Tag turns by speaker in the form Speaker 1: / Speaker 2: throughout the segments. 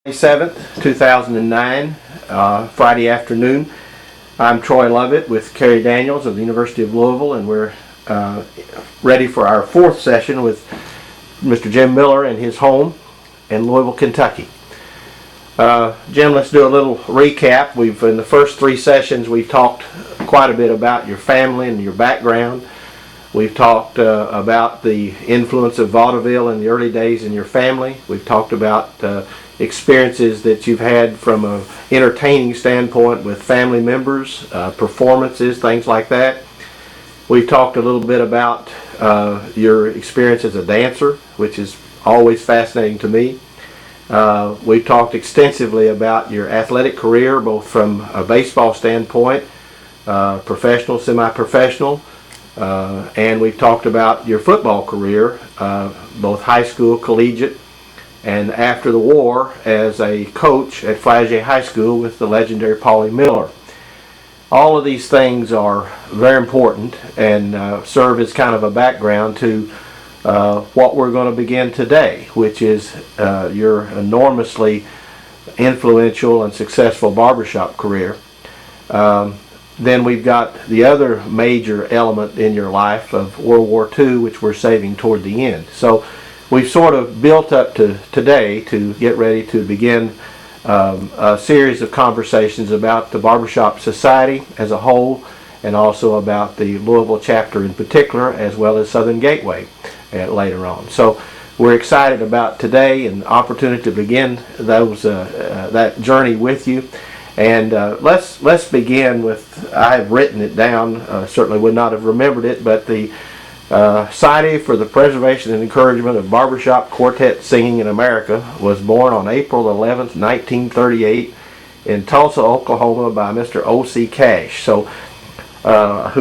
Speaker 1: 27th, 2009, Friday afternoon. I'm Troy Lovett with Carrie Daniels of the University of Louisville, and we're ready for our fourth session with Mr. Jim Miller in his home in Louisville, Kentucky. Jim, let's do a little recap. In the first three sessions, we've talked quite a bit about your family and your background. We've talked about the influence of vaudeville in the early days in your family. We've talked about experiences that you've had from an entertaining standpoint with family members, performances, things like that. We've talked a little bit about your experience as a dancer, which is always fascinating to me. We've talked extensively about your athletic career, both from a baseball standpoint, professional, semi-professional, and we've talked about your football career, both high school, collegiate, and after the war as a coach at Flagey High School with the legendary Paulie Miller. All of these things are very important and serve as kind of a background to what we're going to begin today, which is your enormously influential and successful barbershop career. Then we've got the other major element in your life of World War II, which we're saving toward the end. So we've sort of built up to today to get ready to begin a series of conversations about the Barbershop Society as a whole, and also about the Louisville chapter in particular, as well as Southern Gateway later on. So we're excited about today and the opportunity to begin that journey with you. And let's begin with, I've written it down, certainly would not have remembered it, but the Society for the Preservation and Encouragement of Barbershop Quartet Singing in America was born on April 11th, 1938 in Tulsa, Oklahoma by Mr. O.C. Cash, who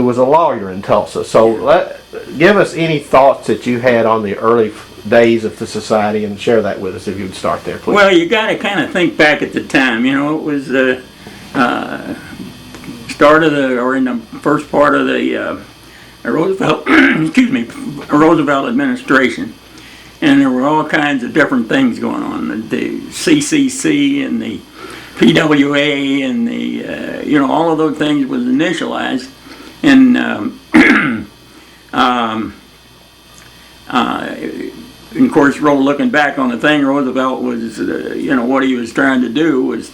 Speaker 1: was a lawyer in Tulsa. So give us any thoughts that you had on the early days of the society and share that with us if you would start there, please.
Speaker 2: Well, you got to kind of think back at the time. You know, it was start of or in the first part of the Roosevelt, Roosevelt administration, and there were all kinds of different things going on. The CCC and the PWA and the all of those things was initialized, and of course, looking back on the thing, Roosevelt was, what he was trying to do was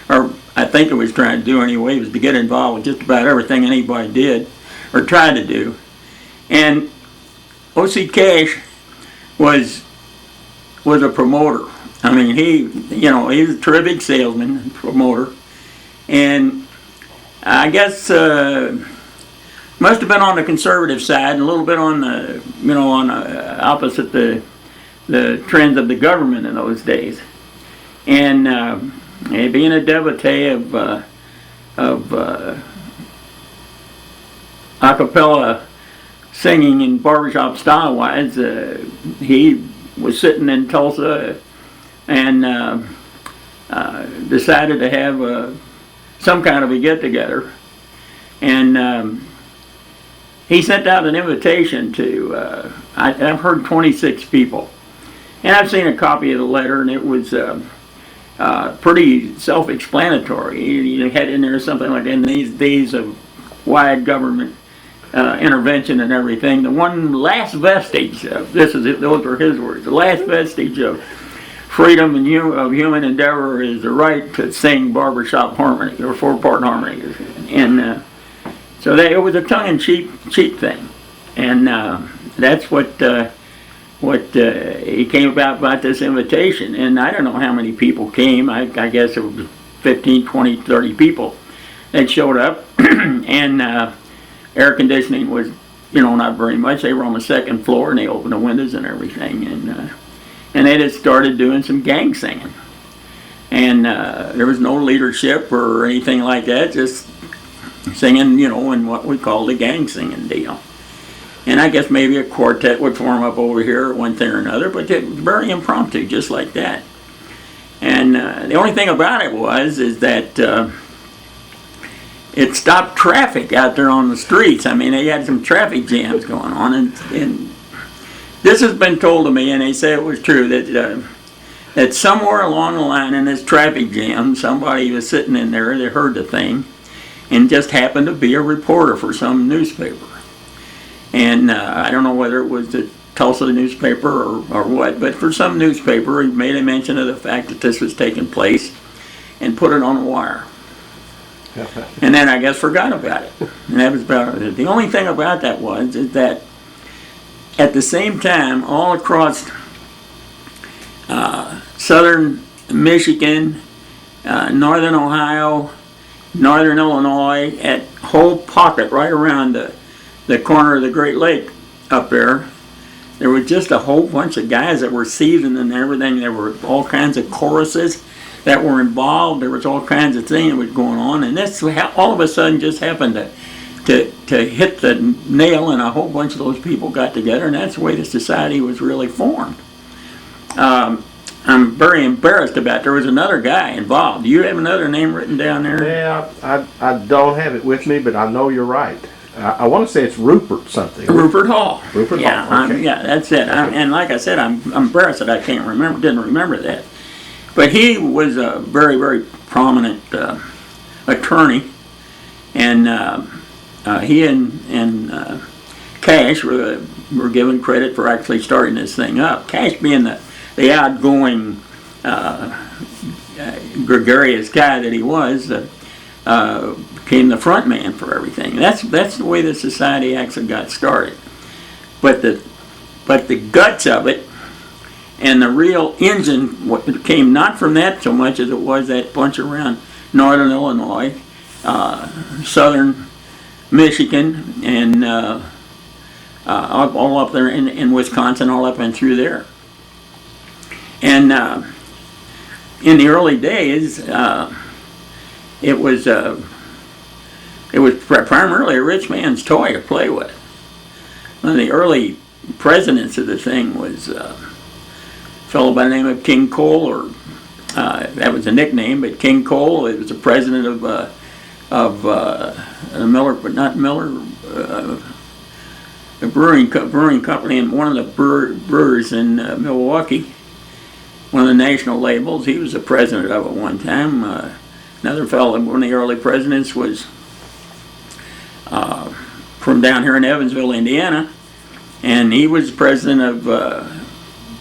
Speaker 2: or I think it was trying to do anyway, was to get involved with just about everything anybody did or tried to do. And O.C. Cash was a promoter. I mean, he was a terrific salesman, promoter, and I guess must have been on the conservative side and a little bit on the opposite the trends of the government in those days. And being a devotee of a cappella singing in barbershop style wise, he was sitting in Tulsa and decided to have some kind of a get together, and he sent out an invitation to I've heard 26 people, and I've seen a copy of the letter, and it was pretty self-explanatory. He had in there something like, in these days of wide government intervention and everything, the one last vestige of those were his words, the last vestige of freedom and of human endeavor is the right to sing barbershop harmony or four-part harmony. And so it was a tongue-in-cheek thing, and that's what he came about this invitation. And I don't know how many people came. I guess it was 15, 20, 30 people that showed up, and air conditioning was, not very much. They were on the second floor, and they opened the windows and everything, and they just started doing some gang singing. And there was no leadership or anything like that, just singing, in what we call the gang singing deal. And I guess maybe a quartet would form up over here or one thing or another, but it was very impromptu, just like that. And the only thing about it is that it stopped traffic out there on the streets. I mean, they had some traffic jams going on, and this has been told to me, and they say it was true, that that somewhere along the line in this traffic jam, somebody was sitting in there, they heard the thing, and just happened to be a reporter for some newspaper. And I don't know whether it was the Tulsa newspaper or what, but for some newspaper, he made a mention of the fact that this was taking place and put it on the wire. And then I guess forgot about it. And that was about it. The only thing about that is that at the same time, all across southern Michigan, northern Ohio, northern Illinois, at whole pocket right around the corner of the Great Lake up there was just a whole bunch of guys that were seasoned and everything. There were all kinds of choruses that were involved. There was all kinds of things that was going on, and this all of a sudden just happened to hit the nail, and a whole bunch of those people got together, and that's the way the society was really formed. I'm very embarrassed about. There was another guy involved. Do you have another name written down there?
Speaker 1: Yeah, I don't have it with me, but I know you're right. I want to say it's Rupert something.
Speaker 2: Rupert Hall.
Speaker 1: Rupert Hall. Okay.
Speaker 2: Yeah, that's it. And like I said, I'm embarrassed that I didn't remember that. But he was a very, very prominent attorney, and he and Cash were given credit for actually starting this thing up. Cash being the outgoing, gregarious guy that he was, became the front man for everything. That's the way the society actually got started. But the guts of it and the real engine came not from that so much as it was that bunch around northern Illinois, southern Michigan, and all up there in Wisconsin, all up and through there. And in the early days, it was primarily a rich man's toy to play with. One of the early presidents of the thing was a fellow by the name of King Cole, or that was a nickname, but King Cole. It was the president of Miller, but not Miller, the brewing company, and one of the brewers in Milwaukee. One of the national labels. He was the president of it one time. Another fellow, one of the early presidents, was from down here in Evansville, Indiana, and he was president of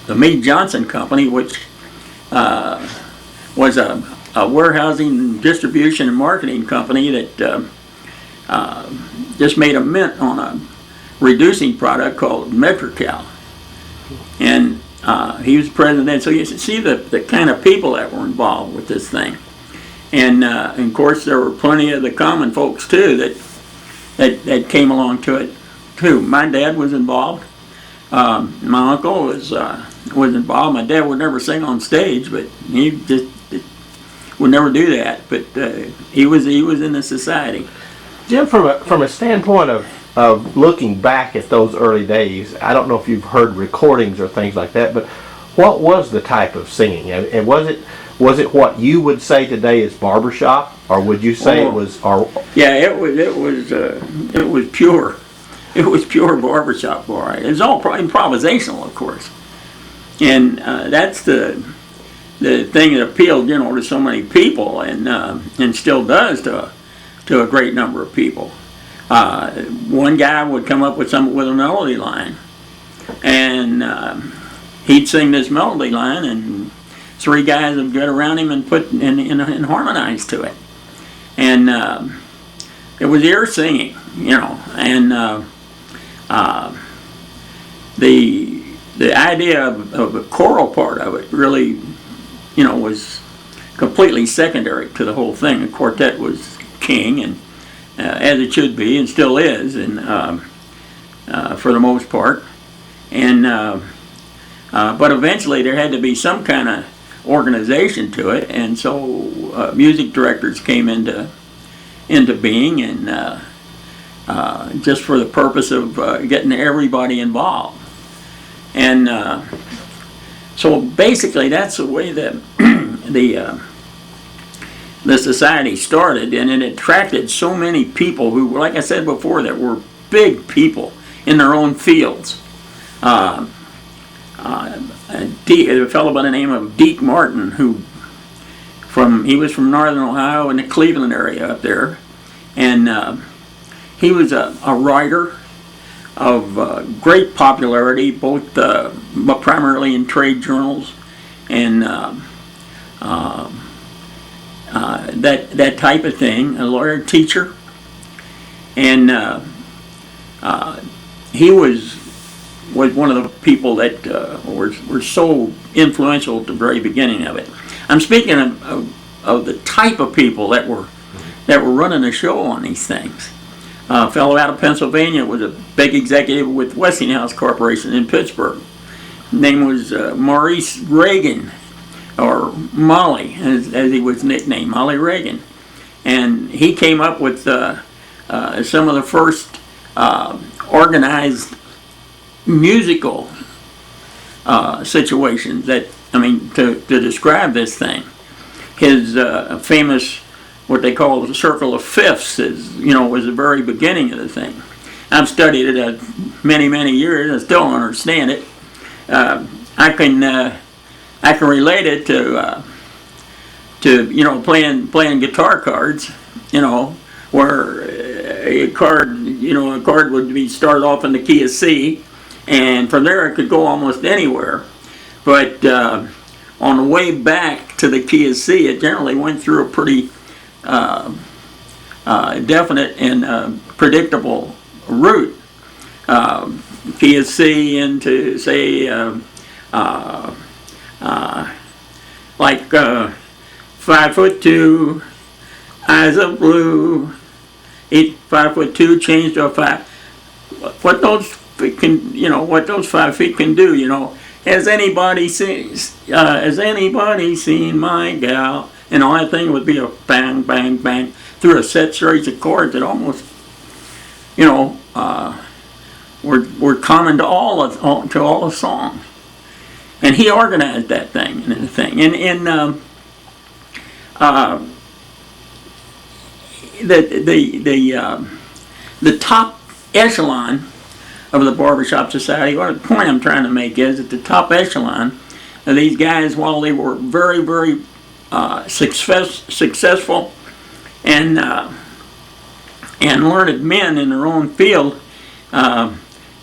Speaker 2: the Meade Johnson Company, which was a warehousing, distribution, and marketing company that just made a mint on a reducing product called Metrical. And he was president then. So you see the kind of people that were involved with this thing. And of course, there were plenty of the common folks too that came along to it too. My dad was involved. My uncle was involved. My dad would never sing on stage, but he just would never do that. But he was in the society.
Speaker 1: Jim, from a standpoint of looking back at those early days, I don't know if you've heard recordings or things like that, but what was the type of singing? And was it what you would say today is barbershop, or would you say it was?
Speaker 2: Yeah, it was pure. It was pure barbershop, all right. It was all improvisational, of course, and that's the thing that appealed, to so many people, and still does to a great number of people. One guy would come up with a melody line, and he'd sing this melody line, and three guys would get around him and put and harmonize to it, and it was ear singing, and the idea of the choral part of it really, was completely secondary to the whole thing. The quartet was king, and as it should be, and still is, and for the most part. And but eventually there had to be some kind of organization to it, and so music directors came into being, and just for the purpose of getting everybody involved. And so basically that's the way that the society started, and it attracted so many people who, like I said before, that were big people in their own fields. a fellow by the name of Deke Martin, he was from northern Ohio in the Cleveland area up there, and he was a writer of great popularity, both but primarily in trade journals and that type of thing. A lawyer, teacher, and he was one of the people that were so influential at the very beginning of it. I'm speaking of the type of people that were running the show on these things. A fellow out of Pennsylvania was a big executive with Westinghouse Corporation in Pittsburgh. His name was Maurice Reagan, or Molly, as he was nicknamed, Molly Reagan. And he came up with some of the first organized musical situations to describe this thing. His famous, what they call the circle of fifths, was the very beginning of the thing. I've studied it many years. I still don't understand it. I can relate it to playing guitar cards, where a chord would be started off in the key of C, and from there it could go almost anywhere. But on the way back to the key of C, it generally went through a pretty definite and predictable route. Key of C into, say, like 5'2", eyes of blue, 5'2", changed to a 5. What those feet can, what those 5 feet can do, Has anybody seen my gal? And all that thing would be a bang, bang, bang through a set series of chords that almost, were common to all the songs. And he organized that thing and the top echelon of the Barbershop Society. What the point I'm trying to make is that the top echelon of these guys, while they were very successful and learned men in their own field,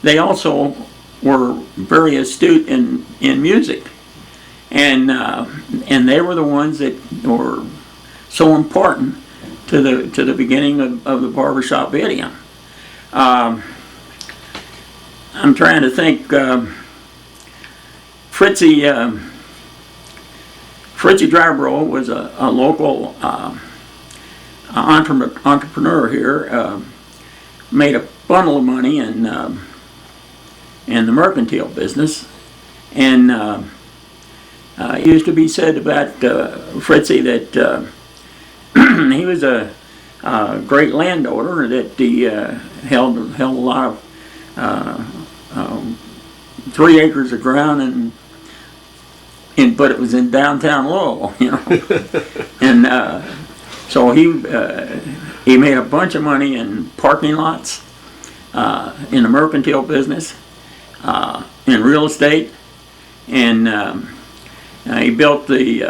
Speaker 2: they also were very astute in music, and they were the ones that were so important to the beginning of the barbershop idiom. I'm trying to think. Fritzie Drybro was a local entrepreneur here. Made a bundle of money in the mercantile business, and it used to be said about Fritzie that he was a great landowner, that he held a lot of 3 acres of ground, but it was in downtown Louisville, and so he made a bunch of money in parking lots, in the mercantile business, in real estate, and he built the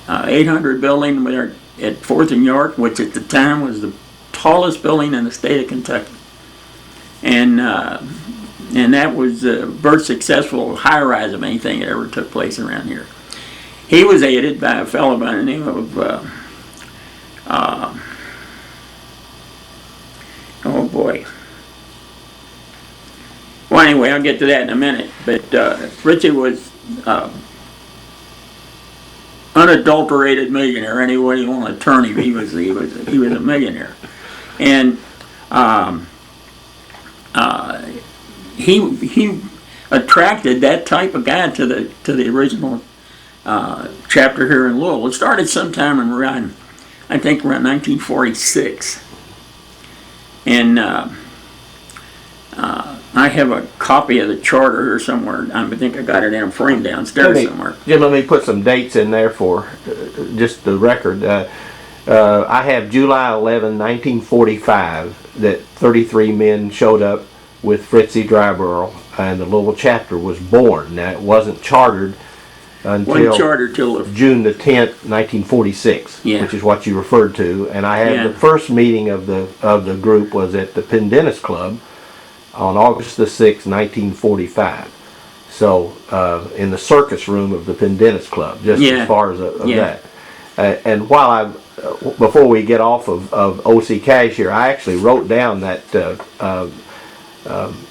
Speaker 2: 800 building there at 4th and York, which at the time was the tallest building in the state of Kentucky, and that was the very successful high-rise of anything that ever took place around here. He was aided by a fellow by the name of oh boy. Well, anyway, I'll get to that in a minute. But Fritzie was unadulterated millionaire. Anyway, you want to turn him, he was a millionaire, and he attracted that type of guy to the original chapter here in Louisville. It started sometime around 1946, and I have a copy of the charter here somewhere. I think I got it in a frame downstairs somewhere.
Speaker 1: Jim, let me put some dates in there for just the record. I have July 11, 1945, that 33 men showed up with Fritzie Drybro and the Louisville chapter was born. Now, it wasn't chartered until June the 10th, 1946, which is what you referred to. And I had the first meeting of the group was at the Pendennis Club on August the 6th, 1945. So in the circus room of the Pendennis Club, just as far as that. And while before we get off of O.C. Cash here, I actually wrote down that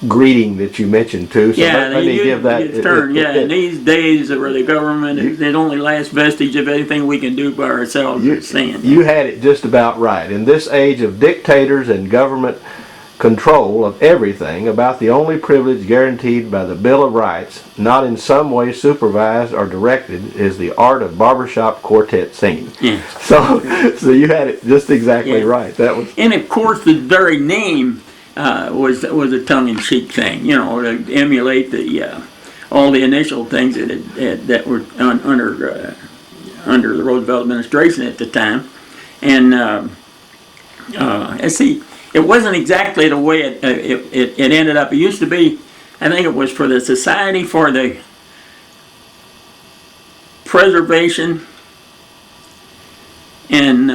Speaker 1: greeting that you mentioned too. So let me give that.
Speaker 2: In these days where the government is the only last vestige of anything we can do by ourselves.
Speaker 1: You had it just about right. In this age of dictators and government control of everything, about the only privilege guaranteed by the Bill of Rights, not in some way supervised or directed, is the art of barbershop quartet singing. Yeah. So you had it just exactly right. That was.
Speaker 2: And of course, the very name was a tongue-in-cheek thing, you know, to emulate the all the initial things that were under the Roosevelt administration at the time, and see. It wasn't exactly the way it ended up. It used to be, I think it was for the Society for the Preservation and,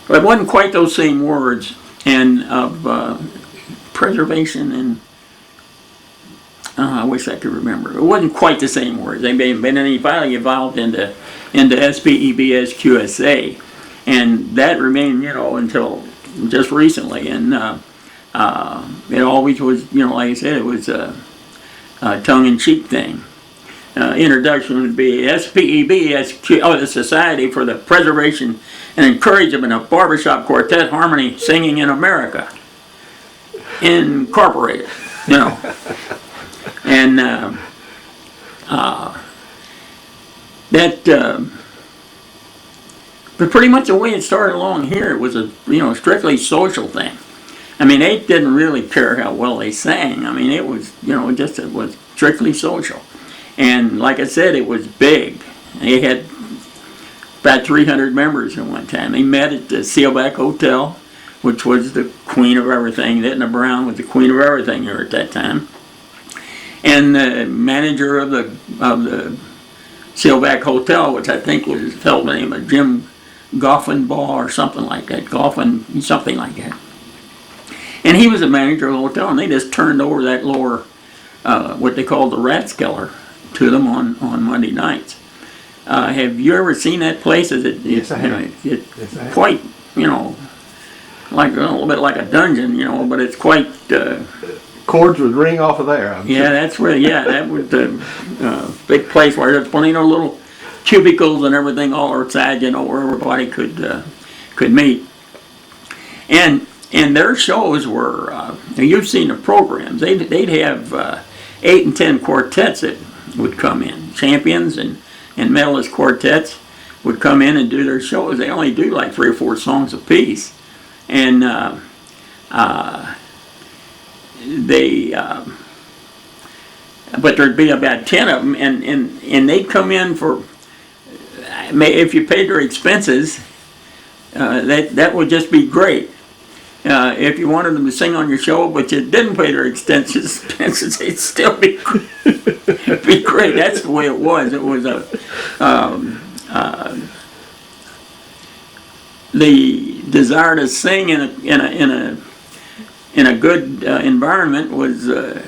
Speaker 2: it wasn't quite those same words, and of preservation and, I wish I could remember. It wasn't quite the same words. They finally evolved into SPEBSQSA. And that remained, you know, until just recently. And it always was, you know, like I said, it was a tongue-in-cheek thing. Introduction would be the Society for the Preservation and Encouragement of Barbershop Quartet Harmony Singing in America, Incorporated, you know. And but pretty much the way it started along here, it was a strictly social thing. I mean, they didn't really care how well they sang. I mean, it was it was strictly social, and like I said, it was big. They had about 300 members at one time. They met at the Sealback Hotel, which was the queen of everything. Edna Brown was the queen of everything here at that time, and the manager of the Sealback Hotel, which I think was felt the name of Jim Goffenbaugh or something like that, something like that. And he was the manager of the hotel, and they just turned over that lower, what they called the Rathskeller, to them on Monday nights. Have you ever seen that place?
Speaker 1: Yes, I have.
Speaker 2: It's quite, like a little bit like a dungeon, but it's quite.
Speaker 1: Cords would ring off of there. I'm sure.
Speaker 2: That's where. That was the big place where there's plenty of little cubicles and everything all outside, where everybody could meet. And their shows were, you've seen the programs, they'd have 8 and 10 quartets that would come in. Champions and medalist quartets would come in and do their shows. They only do like 3 or 4 songs apiece. And but there'd be about 10 of them, and they'd come in for, if you paid their expenses, that would just be great. If you wanted them to sing on your show, but you didn't pay their expenses, it'd still be great. That's the way it was. It was the desire to sing in a good environment was the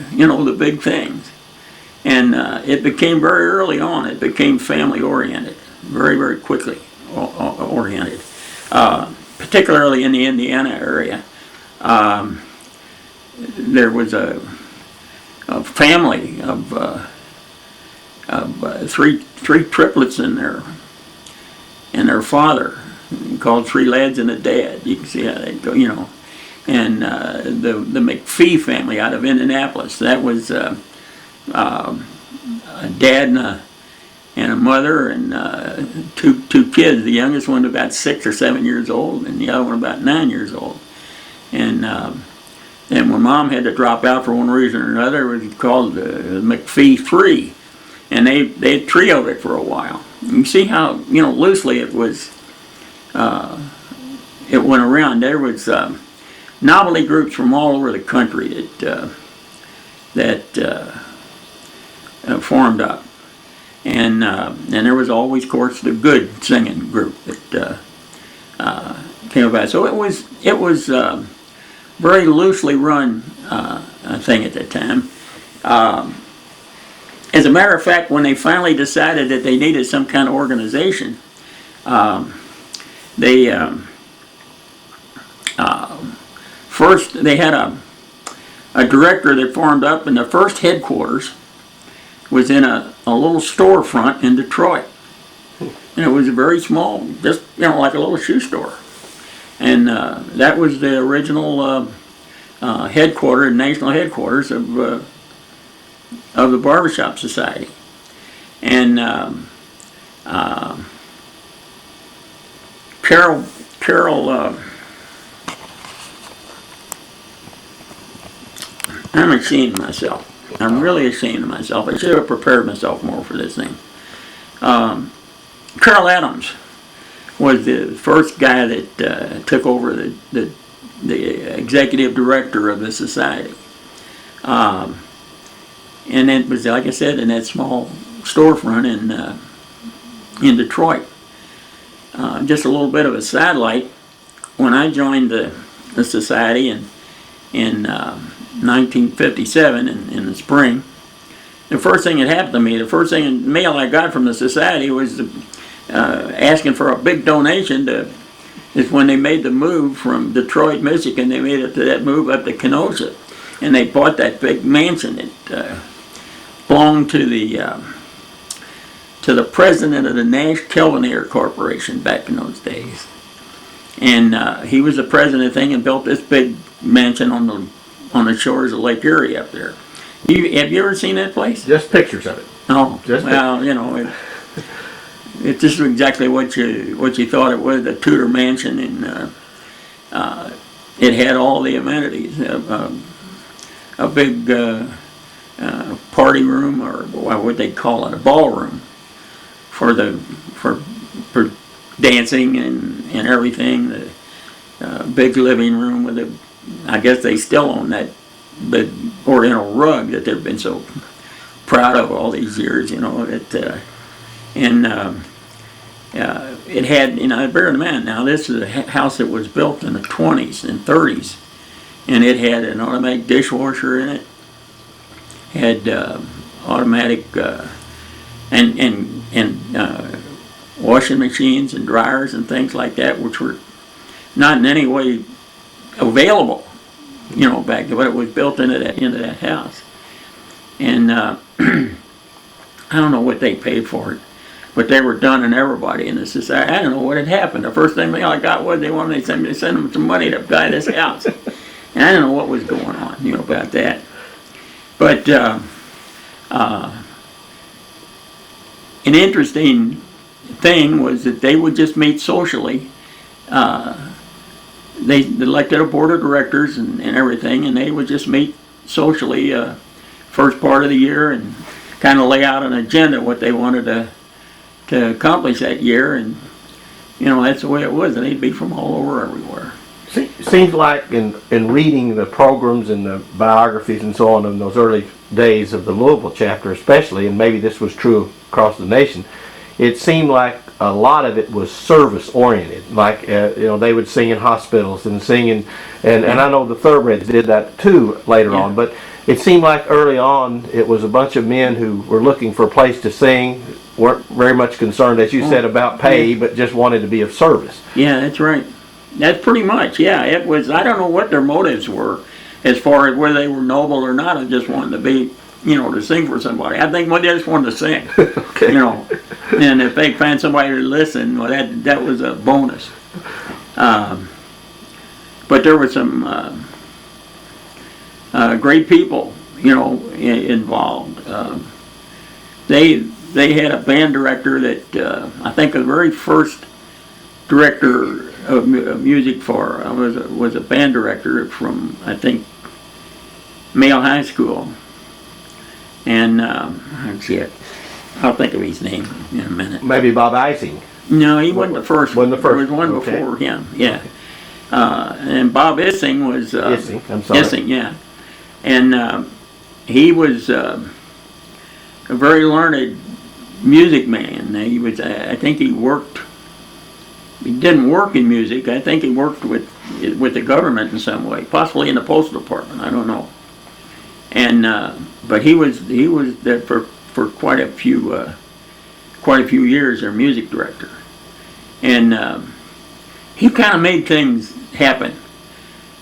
Speaker 2: big things, and it became very early on. It became family oriented, very, very quickly oriented. Particularly in the Indiana area, there was a family of three triplets and their father, called 3 Lads and a Dad. You can see how they go, And the McPhee family out of Indianapolis. That was a dad and a mother and two kids. The youngest one about 6 or 7 years old, and the other one about 9 years old. And then when Mom had to drop out for one reason or another, it was called the McPhee 3, and they trioed it for a while. You see how loosely it was. It went around. There was novelty groups from all over the country that that formed up. And there was always, of course, the good singing group that came about. So it was very loosely run thing at that time. As a matter of fact, when they finally decided that they needed some kind of organization, first they had a director that formed up, and the first headquarters was in a little storefront in Detroit. And it was a very small, just, like a little shoe store. And that was the original headquarters, national headquarters of the Barbershop Society. And Carol, I'm ashamed of myself. I'm really ashamed of myself. I should have prepared myself more for this thing. Carol Adams was the first guy that took over the executive director of the society. And it was, like I said, in that small storefront in Detroit. Just a little bit of a sidelight. When I joined the society in 1957 in the spring, the first thing that happened to me, the first thing in mail I got from the society was asking for a big donation is when they made the move from Detroit, Michigan. They made it to that move up to Kenosha, and they bought that big mansion that belonged to the president of the Nash Kelvin Air Corporation back in those days. And he was the president of the thing and built this big mansion on the shores of Lake Erie up there. Have you ever seen that place?
Speaker 1: Just pictures of it.
Speaker 2: Oh,
Speaker 1: Just
Speaker 2: well, it's just exactly what you thought it was, a Tudor mansion, and it had all the amenities. A big party room, or what would they call it, a ballroom for dancing and everything. The big living room with I guess they still own that big oriental rug that they've been so proud of all these years. It had, bear in mind now, this is a house that was built in the 20s and 30s, and it had an automatic dishwasher in it, had automatic and washing machines and dryers and things like that, which were not in any way available, back then, but it was built into that house. And I don't know what they paid for it, but they were done in everybody in the society. I don't know what had happened. The first thing I got was they wanted to send them some money to buy this house. And I don't know what was going on, about that. But an interesting thing was that they would just meet socially. They elected a board of directors and everything, and they would just meet socially first part of the year and kind of lay out an agenda, what they wanted to accomplish that year, and that's the way it was, and they'd be from all over everywhere.
Speaker 1: Seems like in reading the programs and the biographies and so on in those early days of the Louisville chapter especially, and maybe this was true across the nation, it seemed like a lot of it was service oriented. Like they would sing in hospitals and sing and I know the Thoroughbreds did that too later on, but it seemed like early on it was a bunch of men who were looking for a place to sing, weren't very much concerned, as you said, about pay, but just wanted to be of service.
Speaker 2: Yeah, that's right. That's pretty much, yeah. It was, I don't know what their motives were as far as whether they were noble or not, or just wanted to be, to sing for somebody. I think they just wanted to sing,
Speaker 1: okay.
Speaker 2: And if they find somebody to listen, well, that was a bonus. But there were some great people, involved. They had a band director that I think the very first director of music for was a band director from, I think, Male High School. And I'll think of his name in a minute.
Speaker 1: Maybe Bob Ising.
Speaker 2: No, he wasn't the first.
Speaker 1: Wasn't the first.
Speaker 2: There was one before him. Yeah. And Bob Ising was
Speaker 1: Ising. I'm sorry.
Speaker 2: Ising, yeah. And he was a very learned music man. He was, I think he didn't work in music. I think he worked with the government in some way, possibly in the postal department. I don't know. And but he was there for quite a few years, their music director, and he kind of made things happen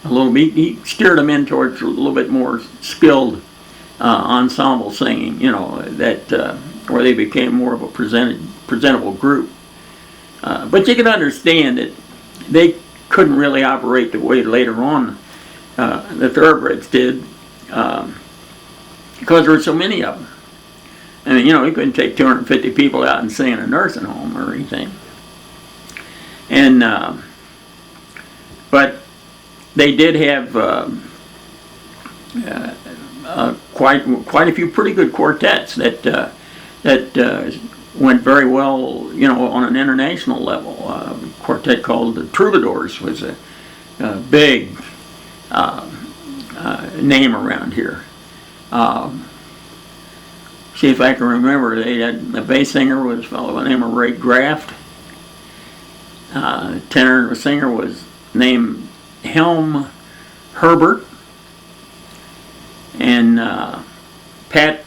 Speaker 2: a little bit. He steered them in towards a little bit more skilled ensemble singing, that where they became more of a presentable group. But you can understand that they couldn't really operate the way later on the Thoroughbreds did, because there were so many of them. I mean, you couldn't take 250 people out and sing in a nursing home or anything. And but they did have quite a few pretty good quartets that went very well, on an international level. A quartet called the Troubadours was a big name around here. See if I can remember. They had the bass singer was a fellow by the name of Ray Graft. Tenor singer was named Helm Herbert, and Pat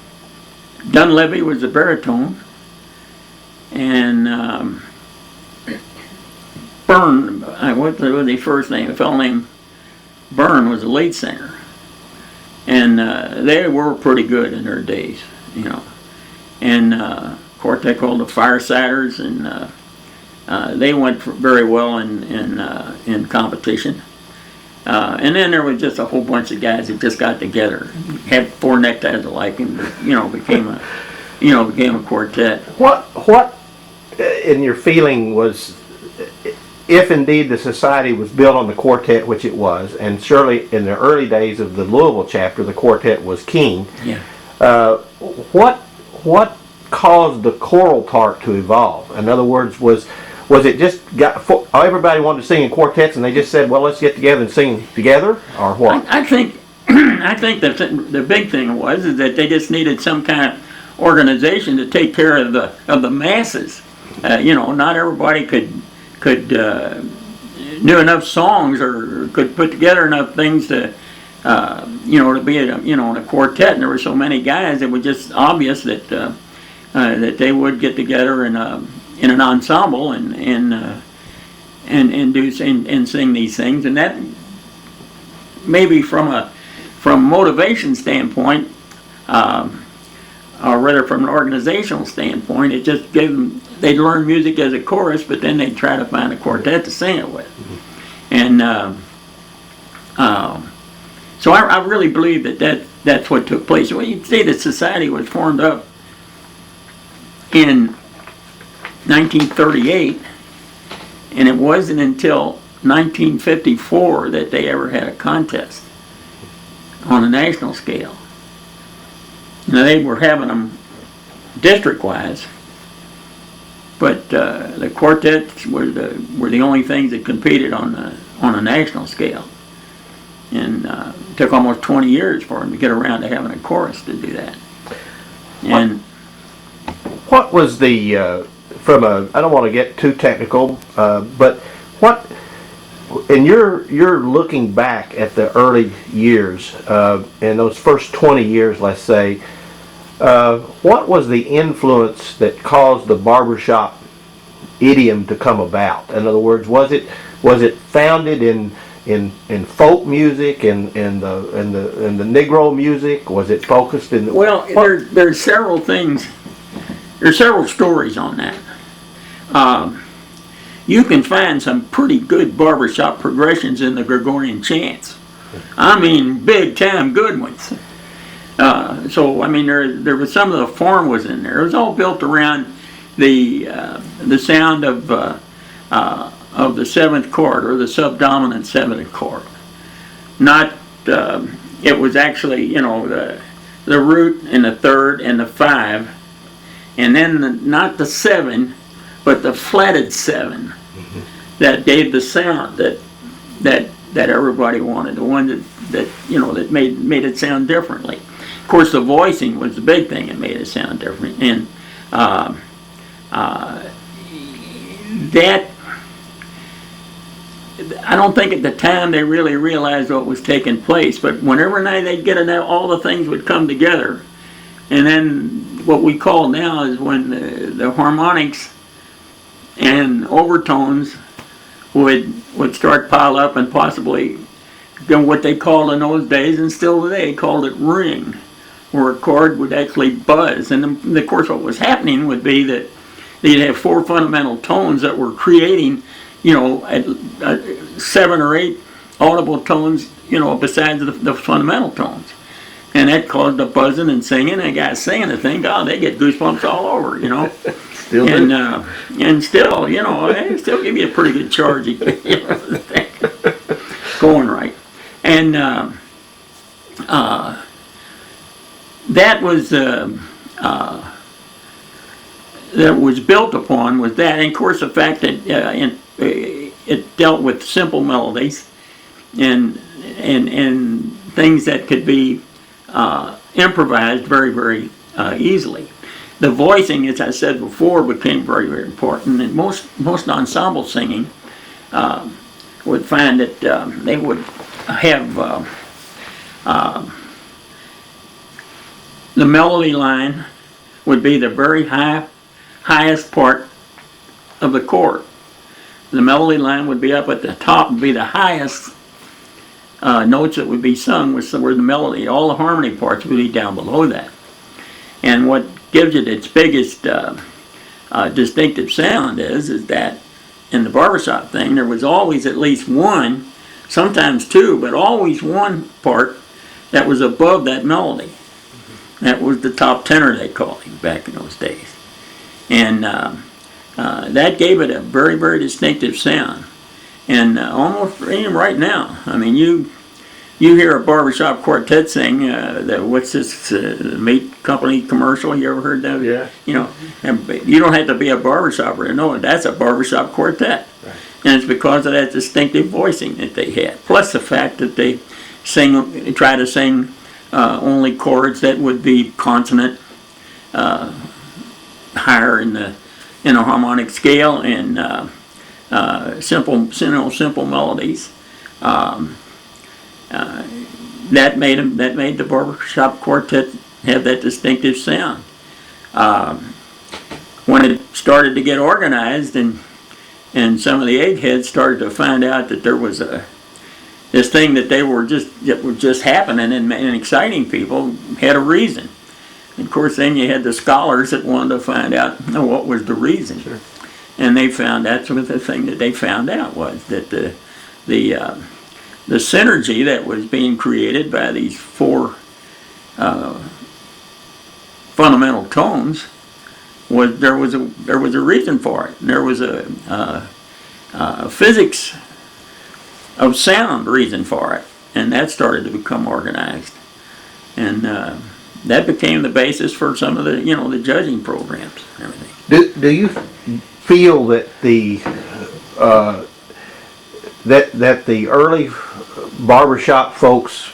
Speaker 2: Dunleavy was the baritone, and Byrne, what was his first name? A fellow named Byrne was the lead singer, and they were pretty good in their days, and quartet called the Firesiders, and they went very well in competition. And then there was just a whole bunch of guys that just got together, had 4 neckties alike, and became a quartet.
Speaker 1: What in your feeling was, if indeed the society was built on the quartet, which it was, and surely in the early days of the Louisville chapter, the quartet was king.
Speaker 2: Yeah.
Speaker 1: What caused the choral part to evolve? In other words, was it just everybody wanted to sing in quartets, and they just said, well, let's get together and sing together, or what?
Speaker 2: I think the big thing was that they just needed some kind of organization to take care of the masses. Not everybody could knew enough songs or could put together enough things to to be in a quartet. And there were so many guys, it was just obvious that that they would get together in an ensemble and sing these things. And that maybe from motivation standpoint, or rather from an organizational standpoint, it just gave them, they'd learn music as a chorus, but then they'd try to find a quartet to sing it with. And so I really believe that's what took place. Well, you see, the society was formed up in 1938, and it wasn't until 1954 that they ever had a contest on a national scale. Now, they were having them district-wise, but the quartets were the only things that competed on a national scale. And it took almost 20 years for them to get around to having a chorus to do that. And
Speaker 1: what was the I don't want to get too technical, but what, and you're looking back at the early years, in those first 20 years, let's say, what was the influence that caused the barbershop idiom to come about? In other words, was it founded in folk music and the Negro music? Was it focused in?
Speaker 2: Well, there's several things. There's several stories on that. You can find some pretty good barbershop progressions in the Gregorian chants. I mean, big time good ones. So I mean, there was some of the form was in there. It was all built around the sound of the 7th chord, or the subdominant 7th chord. Not it was actually the root and the 3rd and the 5, and then not the 7, but the flatted 7 that gave the sound that everybody wanted, the one that made it sound differently. Of course, the voicing was the big thing that made it sound different, and that, I don't think at the time they really realized what was taking place, but whenever they'd get it out, all the things would come together. And then what we call now is when the harmonics and overtones would start pile up and possibly go what they called in those days, and still today, called it ring, where a chord would actually buzz. And of course what was happening would be that you'd have four fundamental tones that were creating, you know, 7 or 8 audible tones, you know, besides the fundamental tones. And that caused the buzzing and singing, and guys singing the thing, God, they get goosebumps all over, you know.
Speaker 1: Still do.
Speaker 2: And still, you know, they still give you a pretty good charge, you know, the thing going right. And that was built upon was that, and of course the fact that it dealt with simple melodies and things that could be improvised very, very easily. The voicing, as I said before, became very, very important, and most ensemble singing would find that they would have the melody line would be the very highest part of the chord. The melody line would be up at the top, would be the highest notes that would be sung were the melody. All the harmony parts would be down below that. And what gives it its biggest distinctive sound is that in the barbershop thing, there was always at least one, sometimes two, but always one part that was above that melody. That was the top tenor, they called him back in those days. And that gave it a very, very distinctive sound. And almost even right now, I mean, you hear a barbershop quartet sing, what's this meat company commercial, you ever heard that?
Speaker 1: Yeah.
Speaker 2: You know, and you don't have to be a barbershopper to know it. That's a barbershop quartet.
Speaker 1: Right.
Speaker 2: And it's because of that distinctive voicing that they had. Plus the fact that they try to sing only chords that would be consonant, higher in a harmonic scale, and simple melodies. That made the barbershop quartet have that distinctive sound. When it started to get organized, and some of the eggheads started to find out that there was this thing that were just happening and exciting people, had a reason. And of course, then you had the scholars that wanted to find out what was the reason.
Speaker 1: Sure.
Speaker 2: And they found that's what the thing that they found out was that the synergy that was being created by these 4 fundamental tones was there was a reason for it. There was a physics of sound reason for it, and that started to become organized, and that became the basis for some of the judging programs and everything.
Speaker 1: Do you feel that the early barbershop folks,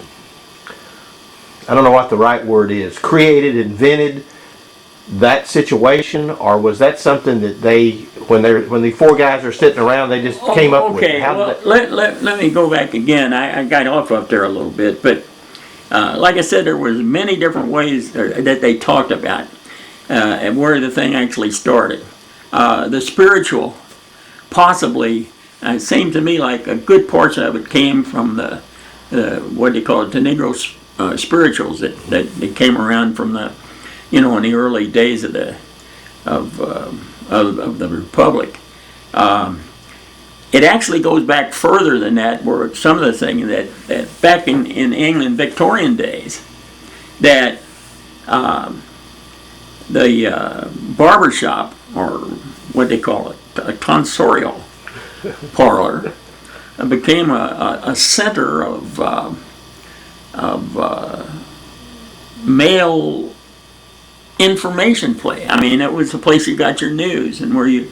Speaker 1: I don't know what the right word is, invented that situation, or was that something that when the 4 guys are sitting around, they just came up with?
Speaker 2: Okay, well, let me go back again. I got off up there a little bit, but like I said, there was many different ways that they talked about and where the thing actually started. The spiritual, possibly, it seemed to me like a good portion of it came from the what they call it, the Negro spirituals that came around from the, in the early days of the Republic. It actually goes back further than that, where some of the things that back in England, Victorian days, that the barbershop, or what they call it, a tonsorial parlor, became a center of male information play. I mean, it was the place you got your news, and where you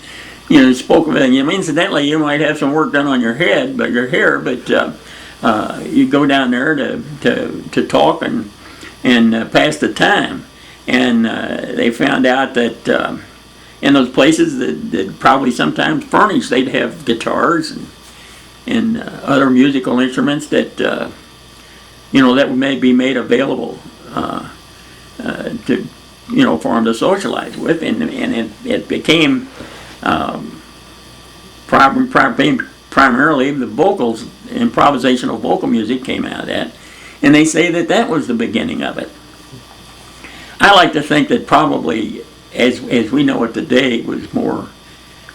Speaker 2: spoke of it. Incidentally, you might have some work done on your hair, but you go down there to talk and pass the time. And they found out that in those places that probably sometimes furnished, they'd have guitars and other musical instruments that that may be made available to for them to socialize with, and it became primarily the vocals, improvisational vocal music came out of that, and they say that was the beginning of it. I like to think that probably, as we know it today, it was more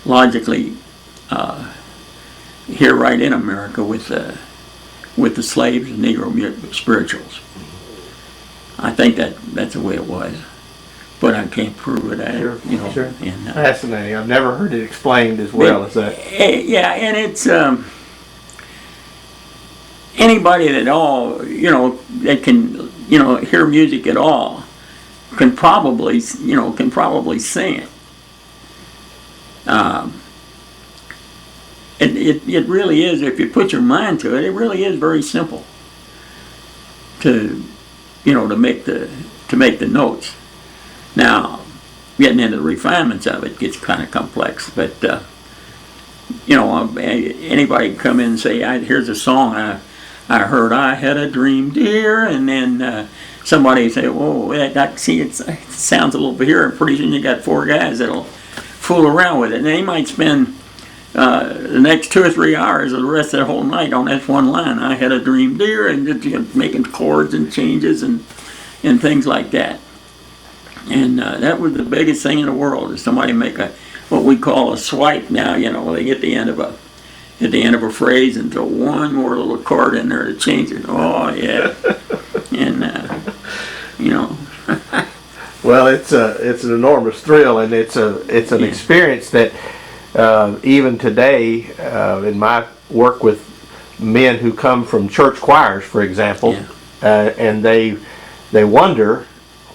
Speaker 2: logically here right in America with the slaves and Negro spirituals. I think that's the way it was, but I can't prove it.
Speaker 1: Sure. And, fascinating. I've never heard it explained as well as that.
Speaker 2: Yeah, and it's anybody that that can hear music at all can probably sing it. It really is, if you put your mind to it, it really is very simple to make the notes. Now, getting into the refinements of it gets kind of complex, but anybody can come in and say, here's a song I heard, I had a dream, dear, and then somebody say, whoa, it sounds a little bit here, and pretty soon you got 4 guys that'll fool around with it, and they might spend the next 2 or 3 hours or the rest of the whole night on that one line, I had a dream, dear, and just making chords and changes and things like that. And that was the biggest thing in the world, is somebody make what we call a swipe now. They get the end of a phrase and throw one more little chord in there to change it. Oh yeah, and
Speaker 1: Well, it's an enormous thrill, and it's an experience that even today, in my work with men who come from church choirs, for example, and they wonder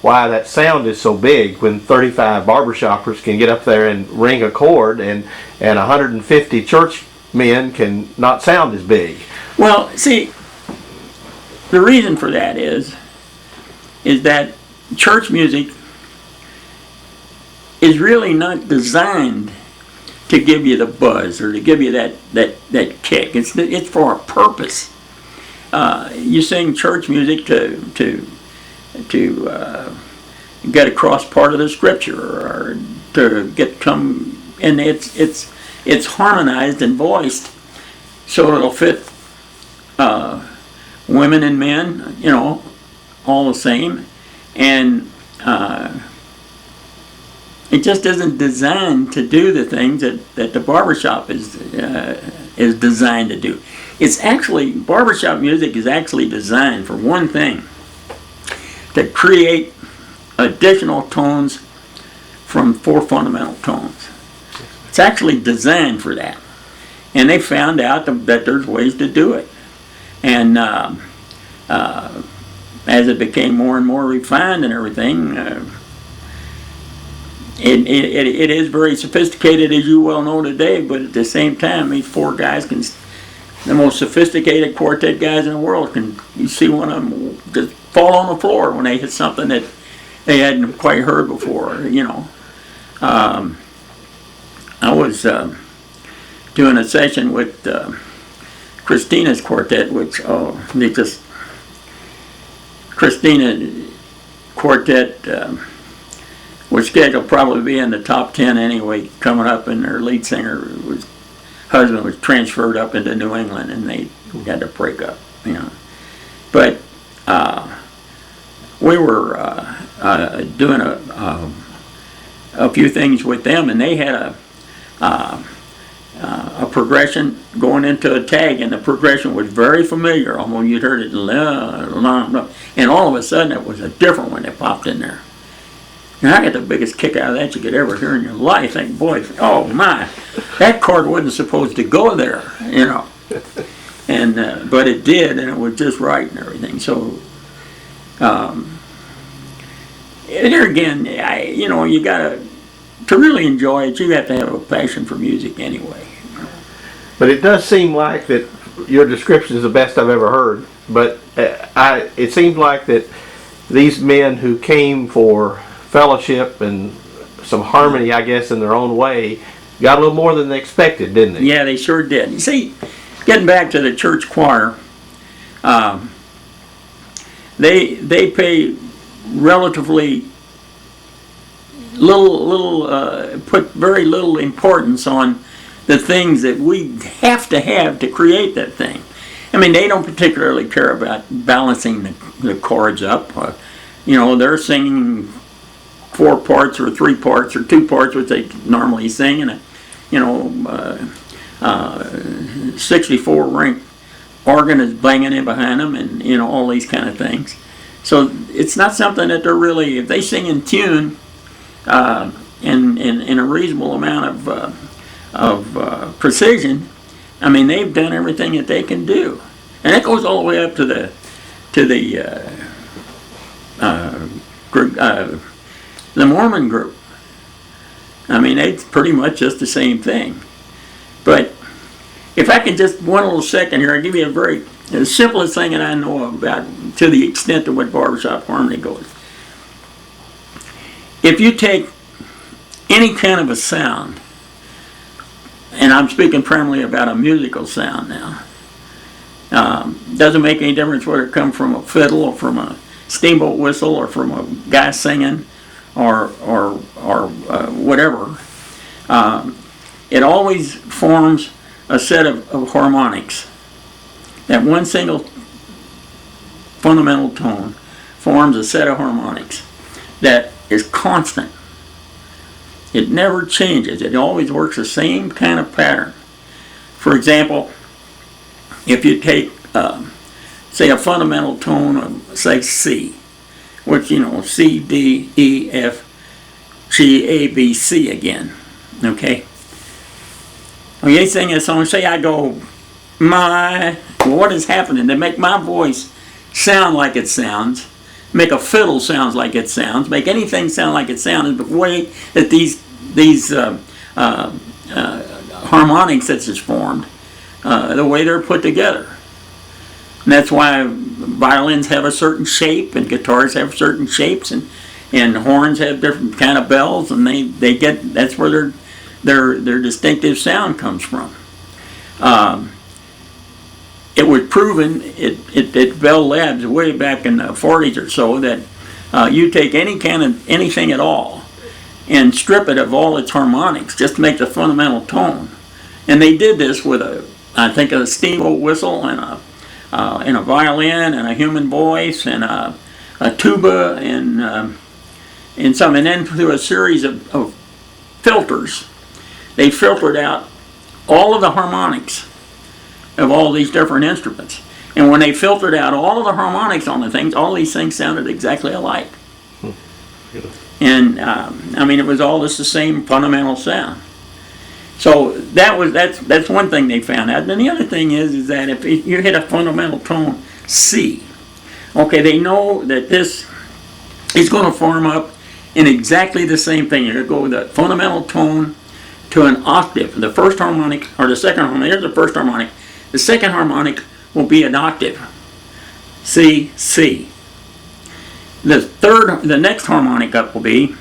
Speaker 1: why that sound is so big when 35 barbershoppers can get up there and ring a chord, and 150 church men can not sound as big.
Speaker 2: Well, see, the reason for that is that church music is really not designed to give you the buzz or to give you that kick. It's for a purpose. You sing church music to get across part of the scripture, or to and it's harmonized and voiced so it'll fit women and men, all the same, and it just isn't designed to do the things that the barbershop is designed to do. Barbershop music is actually designed for one thing: to create additional tones from 4 fundamental tones. It's actually designed for that. And they found out that there's ways to do it. And as it became more and more refined and everything, it is very sophisticated, as you well know today, but at the same time, these 4 guys the most sophisticated quartet guys in the world, you see one of them just fall on the floor when they hit something that they hadn't quite heard before. I was doing a session with Christina's quartet, Christina quartet was scheduled probably to be in the top 10 anyway, coming up, and their lead singer husband was transferred up into New England, and they had to break up, But we were doing a few things with them, and they had a progression going into a tag, and the progression was very familiar. Almost you'd heard it, and all of a sudden it was a different one that popped in there. And I got the biggest kick out of that you could ever hear in your life. Think, boy, oh my, that chord wasn't supposed to go there, And but it did, and it was just right and everything. So there again, you gotta, to really enjoy it, you have to have a passion for music anyway.
Speaker 1: But it does seem like that your description is the best I've ever heard. But it seems like that these men who came for fellowship and some harmony, I guess, in their own way, got a little more than they expected, didn't they?
Speaker 2: Yeah, they sure did. You see, getting back to the church choir, they pay relatively put very little importance on the things that we have to create that thing. I mean, they don't particularly care about balancing the chords up. They're singing 4 parts or 3 parts or 2 parts, which they normally sing, and 64 ring organ is banging in behind them, and all these kind of things. So it's not something that they're really, if they sing in tune in a reasonable amount of precision, I mean, they've done everything that they can do, and it goes all the way up to the Mormon group. I mean, it's pretty much just the same thing. But if I can just one little second here, I'll give you the simplest thing that I know about, to the extent of what barbershop harmony goes. If you take any kind of a sound, and I'm speaking primarily about a musical sound now, doesn't make any difference whether it comes from a fiddle or from a steamboat whistle or from a guy singing or whatever. It always forms a set of harmonics. That one single fundamental tone forms a set of harmonics that is constant. It never changes. It always works the same kind of pattern. For example, if you take, say, a fundamental tone of, say, C, which, C, D, E, F, G, A, B, C again, okay? When you sing a song, say I go, well, what is happening? They make my voice sound like it sounds, make a fiddle sound like it sounds, make anything sound like it sounds, but the way that these harmonics that's just formed, the way they're put together. And that's why violins have a certain shape, and guitars have certain shapes, and horns have different kind of bells, and they get, that's where their distinctive sound comes from. It was proven at Bell Labs way back in the 40s or so that you take anything at all and strip it of all its harmonics just to make the fundamental tone. And they did this with I think a steamboat whistle and a violin and a human voice and a tuba and then through a series of filters, they filtered out all of the harmonics of all these different instruments. And when they filtered out all of the harmonics on the things, all these things sounded exactly alike. And I mean, it was all just the same fundamental sound. So that's one thing they found out. And then the other thing is that if you hit a fundamental tone C, okay, they know that this is going to form up in exactly the same thing. You're going to go with a fundamental tone to an octave. The first harmonic, or the second harmonic, here's the first harmonic. The second harmonic will be an octave. C, C. The next harmonic up will be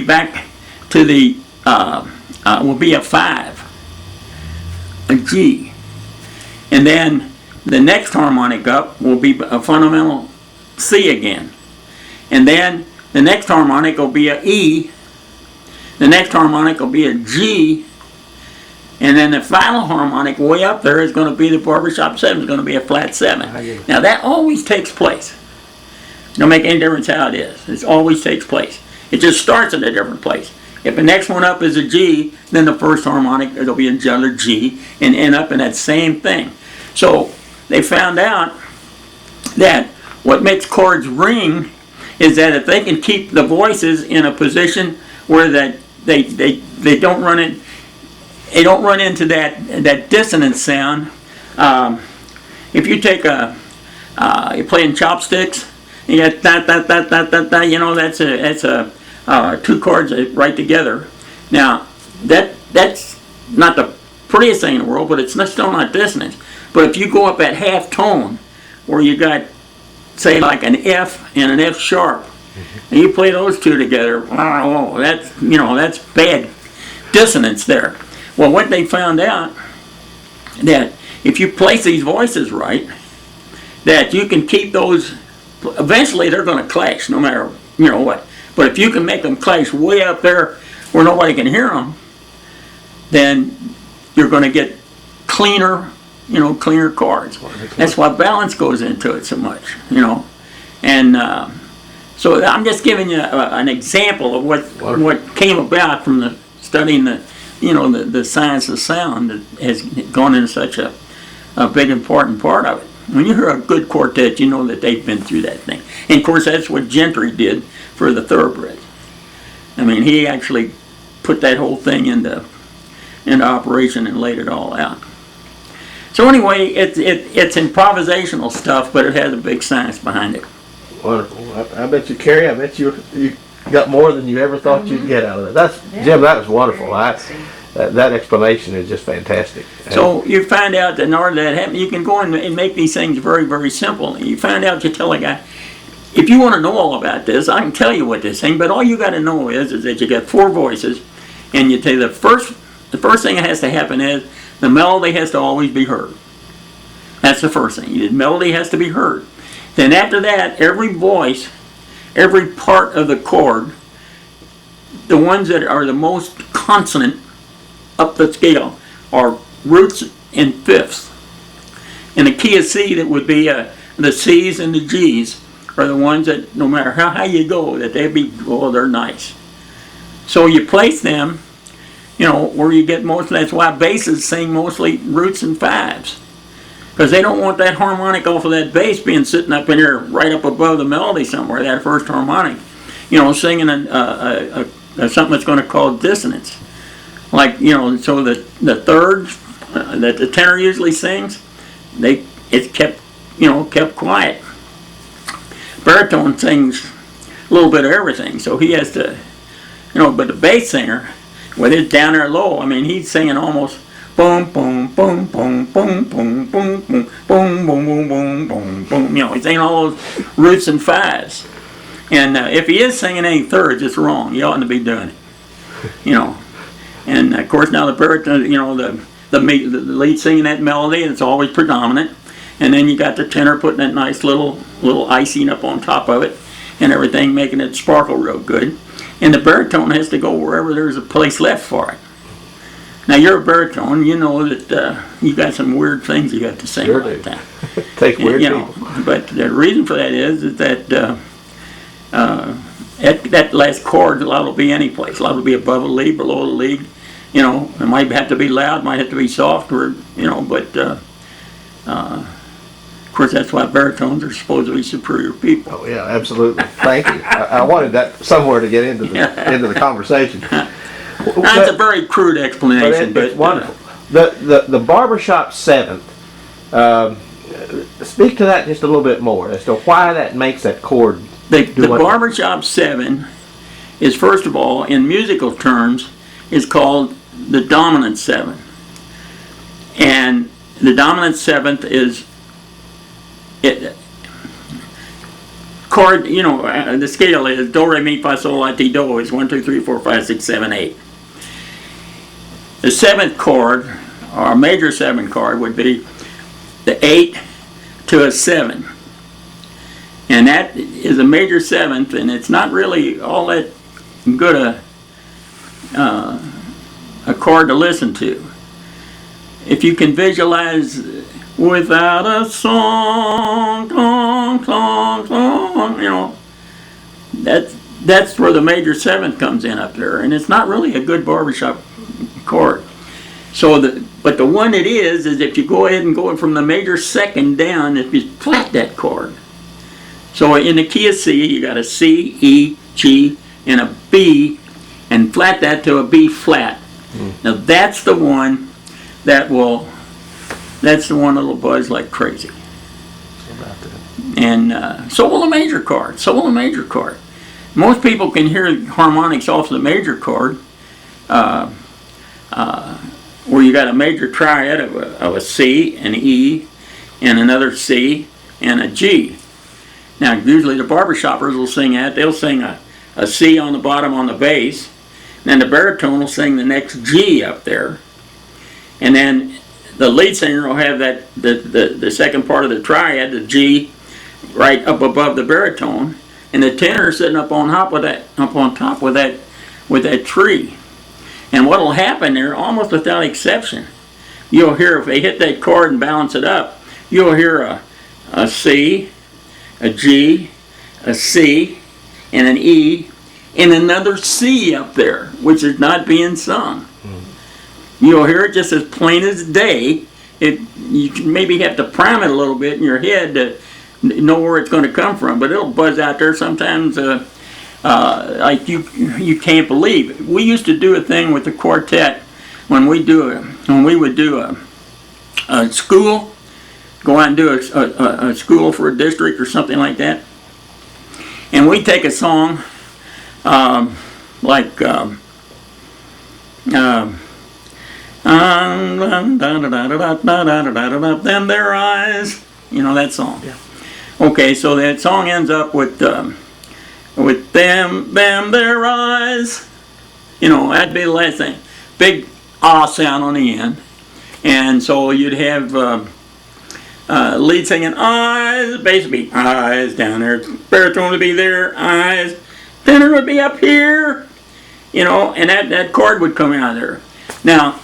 Speaker 2: back to the, will be a 5, a G. And then the next harmonic up will be a fundamental C again. And then the next harmonic will be a E. The next harmonic will be a G. And then the final harmonic way up there is going to be the barbershop 7. It's going to be a flat 7. Now that always takes place. It don't make any difference how it is. It always takes place. It just starts at a different place. If the next one up is a G, then the first harmonic, it'll be another G, and end up in that same thing. So they found out that what makes chords ring is that if they can keep the voices in a position where that they don't run in, they don't run into that dissonant sound. If you take you're playing chopsticks, you got that, that's a 2 chords right together. Now that's not the prettiest thing in the world, but it's still not dissonant. But if you go up at half tone, where you got say like an F and an F sharp, and you play those two together, oh, that's bad dissonance there. Well, what they found out, that if you place these voices right, that you can keep those, eventually they're going to clash no matter what, but if you can make them clash way up there where nobody can hear them, then you're going to get cleaner chords. That's why balance goes into it so much, and so I'm just giving you an example of what came about from the studying the science of sound that has gone into such a big important part of it. When you hear a good quartet, you know that they've been through that thing. And of course, that's what Gentry did for the Thoroughbred. I mean, he actually put that whole thing into operation and laid it all out. So anyway, it's improvisational stuff, but it has a big science behind it.
Speaker 1: Wonderful. I bet you, Carrie, I bet you got more than you ever thought you'd get out of it. Jim, that was wonderful. That explanation is just fantastic.
Speaker 2: So you find out that in order that happen, you can go and make these things very, very simple. You find out, you tell a guy, if you want to know all about this, I can tell you what this thing, but all you got to know is that you got 4 voices, and you tell you the first thing that has to happen is the melody has to always be heard. That's the first thing. The melody has to be heard. Then after that, every voice, every part of the chord, the ones that are the most consonant up the scale are roots and fifths. In the key of C, that would be the C's and the G's are the ones that no matter how high you go, that they're nice. So you place them, where you get most of that's why basses sing mostly roots and fives. Because they don't want that harmonic off of that bass being sitting up in here right up above the melody somewhere, that first harmonic. Singing something that's going to cause dissonance. Like, so the thirds that the tenor usually sings, it's kept quiet. Baritone sings a little bit of everything, so he has to, but the bass singer, with his down there low, I mean, he's singing almost boom, boom, boom, boom, boom, boom, boom, boom, boom, boom, boom, boom, boom, boom. He's singing all those roots and fives. And if he is singing any thirds, it's wrong. He oughtn't to be doing it. And of course now the baritone, the lead singing that melody, and it's always predominant. And then you got the tenor putting that nice little icing up on top of it, and everything making it sparkle real good. And the baritone has to go wherever there's a place left for it. Now you're a baritone, you know that you got some weird things you got to sing like that.
Speaker 1: Take weird people.
Speaker 2: But the reason for that is that that last chord, a lot will be any place. A lot will be above a lead, below the lead. It might have to be loud, might have to be soft, or but of course that's why baritones are supposed to be superior people.
Speaker 1: Oh yeah, absolutely. Thank you. I wanted that somewhere to get into the conversation.
Speaker 2: That's a very crude explanation, but
Speaker 1: it's wonderful. The Barbershop 7th. Speak to that just a little bit more as to why that makes that chord.
Speaker 2: The Barbershop 7 is, first of all, in musical terms, is called the dominant 7. And the dominant 7th is chord, the scale is do, re, mi, fa, sol, la, ti, do is 1, 2, 3, 4, 5, 6, 7, 8. The 7th chord, or major 7 chord, would be the 8 to a 7. And that is a major 7th, and it's not really all that good a chord to listen to. If you can visualize without a song, clong, clong, clong, that's where the major 7th comes in up there, and it's not really a good barbershop chord. So but the one it is if you go ahead and go from the major 2nd down, if you flat that chord. So in the key of C, you got a C, E, G, and a B, and flat that to a B flat. Now that's the one that'll buzz like crazy. And so will a major chord. So will a major chord. Most people can hear harmonics off the major chord, where you got a major triad of a C, an E, and another C, and a G. Now, usually the barbershoppers will sing that. They'll sing a C on the bottom on the bass. Then the baritone will sing the next G up there. And then the lead singer will have that the second part of the triad, the G, right up above the baritone. And the tenor sitting up on top with that tree. And what will happen there, almost without exception, you'll hear, if they hit that chord and balance it up, you'll hear a C, a G, a C, and an E, and another C up there, which is not being sung. You'll hear it just as plain as day. You can maybe have to prime it a little bit in your head to know where it's going to come from, but it'll buzz out there sometimes like you can't believe. We used to do a thing with the quartet when we would do a school, go out and do a school for a district or something like that, and we take a song like them their eyes, you know that song.
Speaker 1: Yeah.
Speaker 2: Okay, so that song ends up with them their eyes. You know, that'd be the last thing. Big ah sound on the end. And so you'd have lead singing eyes, bass would be eyes down there, baritone would be there, eyes, tenor would be up here, you know, and that chord would come out of there. Now,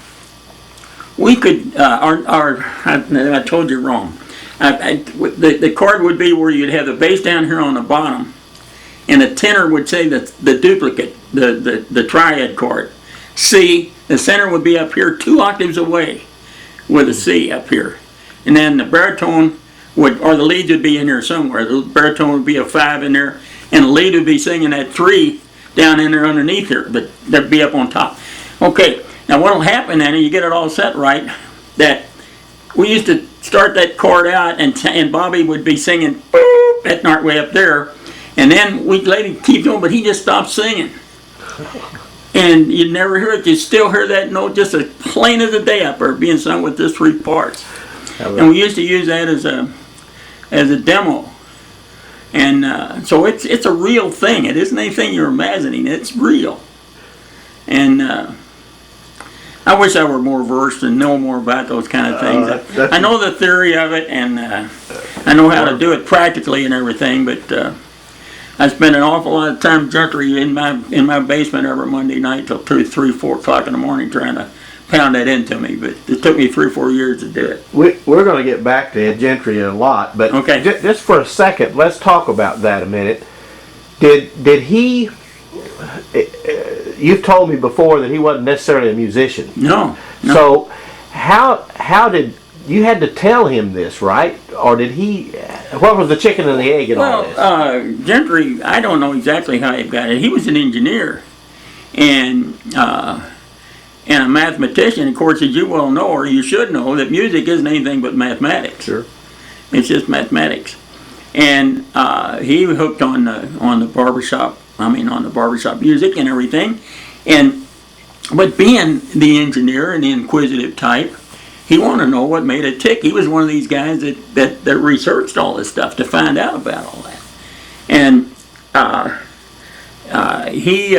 Speaker 2: we could, I told you wrong. The chord would be where you'd have the bass down here on the bottom, and the tenor would say the duplicate, the triad chord. C, the center would be up here 2 octaves away with a C up here. And then the baritone would, or the lead would be in there somewhere. The baritone would be a 5 in there, and the lead would be singing that 3 down in there underneath here, but that'd be up on top. Okay, now what'll happen then, and you get it all set right, that we used to start that chord out, and Bobby would be singing boop, that note way up there, and then we'd let him keep going, but he just stopped singing. And you'd never hear it. You'd still hear that note just as plain as the day up there being sung with just 3 parts. And we used to use that as a demo. And so it's a real thing. It isn't anything you're imagining. It's real. And I wish I were more versed and know more about those kind of things. I know the theory of it, and I know how to do it practically and everything, but I spend an awful lot of time gentry in my basement every Monday night till 2, 3, 4 o'clock in the morning trying to pound that into me. But it took me 3 or 4 years to do it.
Speaker 1: We're going to get back to gentry a lot, but
Speaker 2: okay.
Speaker 1: Just for a second, let's talk about that a minute. Did he? You've told me before that he wasn't necessarily a musician.
Speaker 2: No.
Speaker 1: So how did you had to tell him this, right? Or did he? What was the chicken and the egg in all this?
Speaker 2: Well, Gentry, I don't know exactly how he got it. He was an engineer and a mathematician. Of course, as you well know, or you should know, that music isn't anything but mathematics.
Speaker 1: Sure.
Speaker 2: It's just mathematics. And he hooked on the barbershop. On the barbershop music and everything. But being the engineer and the inquisitive type, he wanted to know what made it tick. He was one of these guys that researched all this stuff to find out about all that. And he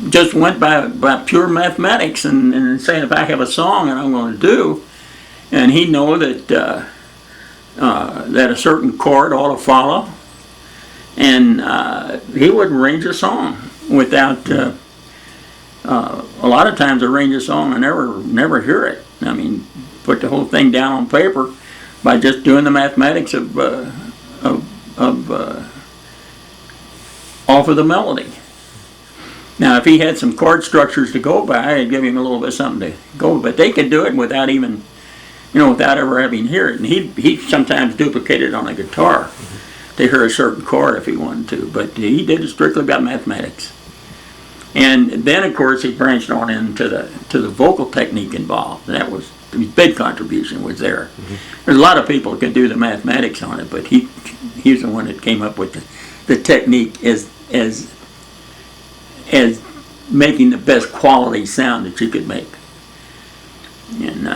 Speaker 2: just went by pure mathematics and saying, if I have a song that I'm going to do, and he'd know that a certain chord ought to follow, and he would arrange a song without. A lot of times, arrange a song and never hear it. I mean, put the whole thing down on paper by just doing the mathematics of off of the melody. Now, if he had some chord structures to go by, I'd give him a little bit of something to go. But they could do it without even, without ever having heard it. And he sometimes duplicated on a guitar to hear a certain chord if he wanted to. But he did it strictly about mathematics. And then, of course, he branched on into the vocal technique involved. That was his big contribution was there. Mm-hmm. There's a lot of people who could do the mathematics on it, but he's the one that came up with the technique as making the best quality sound that you could make. And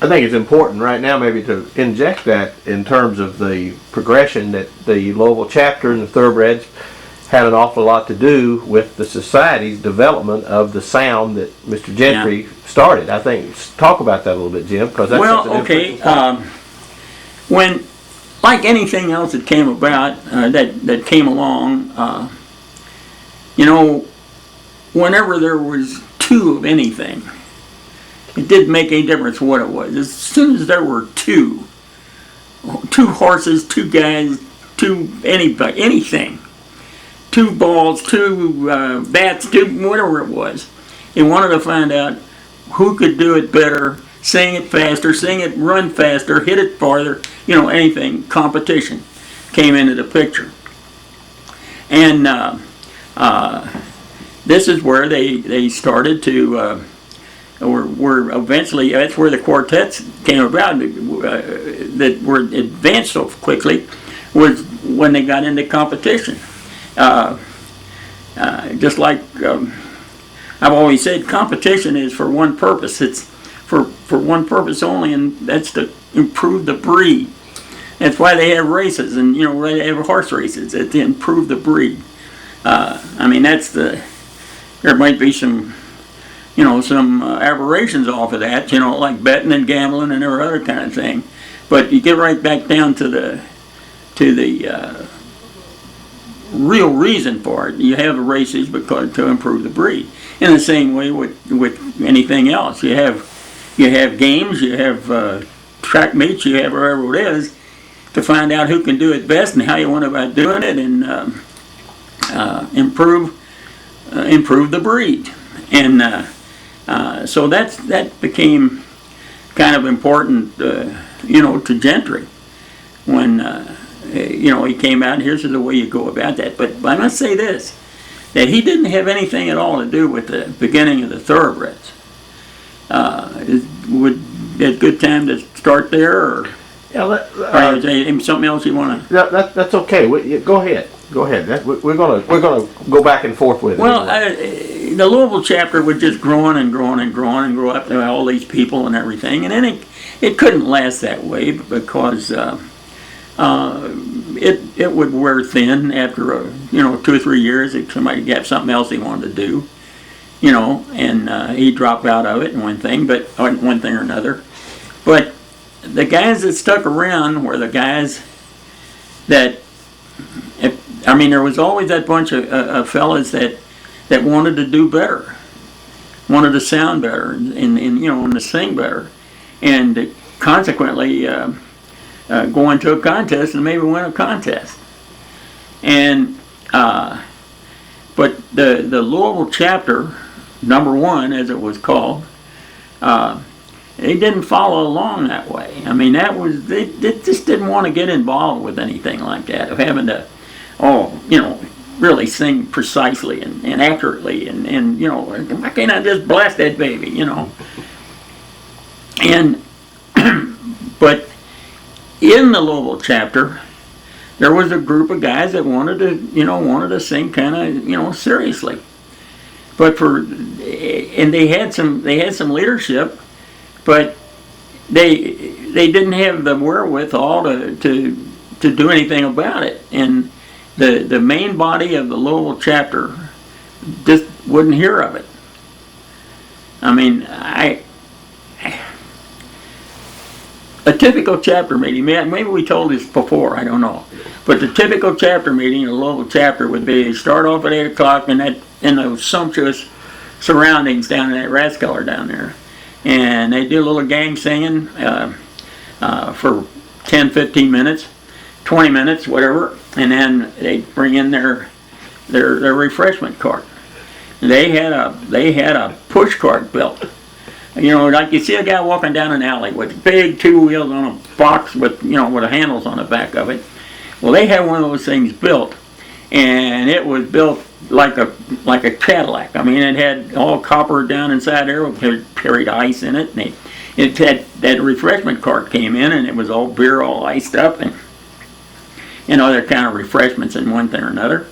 Speaker 1: I think it's important right now maybe to inject that in terms of the progression that the Louisville chapter and the Thoroughbreds had an awful lot to do with the society's development of the sound that Mr. Gentry started. I think, talk about that a little bit, Jim, because that's
Speaker 2: well,
Speaker 1: such an
Speaker 2: okay.
Speaker 1: important point.
Speaker 2: When, like anything else that came about, that came along, you know, whenever there was two of anything, it didn't make any difference what it was. As soon as there were two horses, two guys, two anybody, anything, two balls, two bats, two whatever it was, they wanted to find out who could do it better, sing it faster, run faster, hit it farther, you know, anything. Competition came into the picture. And this is where they started to, were eventually, that's where the quartets came about, that were advanced so quickly, was when they got into competition. Just like I've always said, competition is for one purpose. It's for one purpose only, and that's to improve the breed. That's why they have races, and you know, why they have horse races, to improve the breed. I mean, there might be some, you know, some aberrations off of that, you know, like betting and gambling and every other kind of thing. But you get right back down to the real reason for it. You have the races because to improve the breed. In the same way with anything else, you have games, you have track meets, you have whatever it is, to find out who can do it best and how you went about doing it, and improve the breed. And so that became kind of important, you know, to Gentry when you know, he came out. Here's the way you go about that. But I must say this, that he didn't have anything at all to do with the beginning of the Thoroughbreds. Would be a good time to start there, or or is there something else you want to?
Speaker 1: That's okay. Go ahead. Go ahead. We're gonna go back and forth with it.
Speaker 2: Well, the Louisville chapter was just growing and growing and growing and grow up to all these people and everything, and then it couldn't last that way because it would wear thin after 2 or 3 years. If somebody got something else he wanted to do, you know, and he'd drop out of it and one thing or another. But the guys that stuck around were the guys that, I mean, there was always that bunch of fellas that wanted to do better, wanted to sound better, and to sing better, and consequently go into a contest and maybe win a contest. And but the Louisville chapter, number 1 as it was called, they didn't follow along that way. I mean, they just didn't want to get involved with anything like that, of having to really sing precisely and accurately, and why can't I just blast that baby, you know? And but in the Louisville chapter, there was a group of guys that wanted to sing kind of seriously, and they had some leadership, but they didn't have the wherewithal to do anything about it. And the main body of the Louisville chapter just wouldn't hear of it. I mean, a typical chapter meeting, maybe we told this before, I don't know, but the typical chapter meeting in a Louisville chapter would be start off at 8 o'clock in those sumptuous surroundings down in that Rathskeller down there, and they do a little gang singing for 10-15 minutes, 20 minutes, whatever, and then they bring in their refreshment cart. They had a push cart built. Like you see a guy walking down an alley with big 2 wheels on a box with the handles on the back of it. Well, they had one of those things built, and it was built like a Cadillac. I mean, it had all copper down inside there. It carried ice in it, and it had that refreshment cart came in, and it was all beer, all iced up, and other kind of refreshments and one thing or another.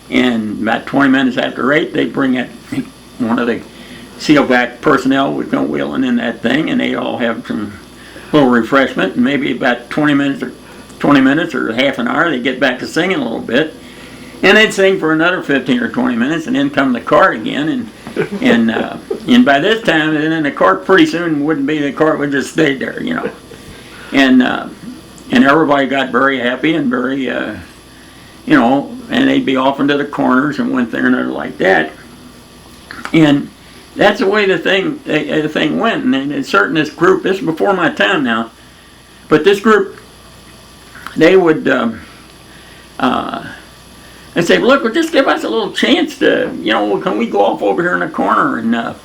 Speaker 2: And about 20 minutes after 8, they bring out one of the sealback personnel would go wheeling in that thing, and they all have some little refreshment, and maybe about 20 minutes or half an hour, they'd get back to singing a little bit. And they'd sing for another 15 or 20 minutes, and then come the cart again. And by this time, then the cart pretty soon wouldn't be, the cart would just stay there, you know. And everybody got very happy and very, you know, and they'd be off into the corners and one thing or another like that. And that's the way the thing went. And then certain this group, this is before my time now, but this group, they would and say, look, well, just give us a little chance to, you know, can we go off over here in the corner and,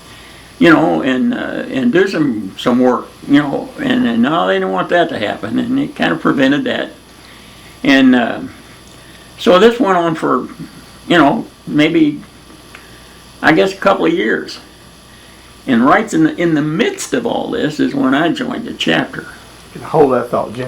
Speaker 2: you know, and do some work, you know, and no, they didn't want that to happen, and it kind of prevented that. And so this went on for, you know, maybe, I guess, a couple of years. And right in the midst of all this is when I joined the chapter.
Speaker 1: Hold that thought, Jim.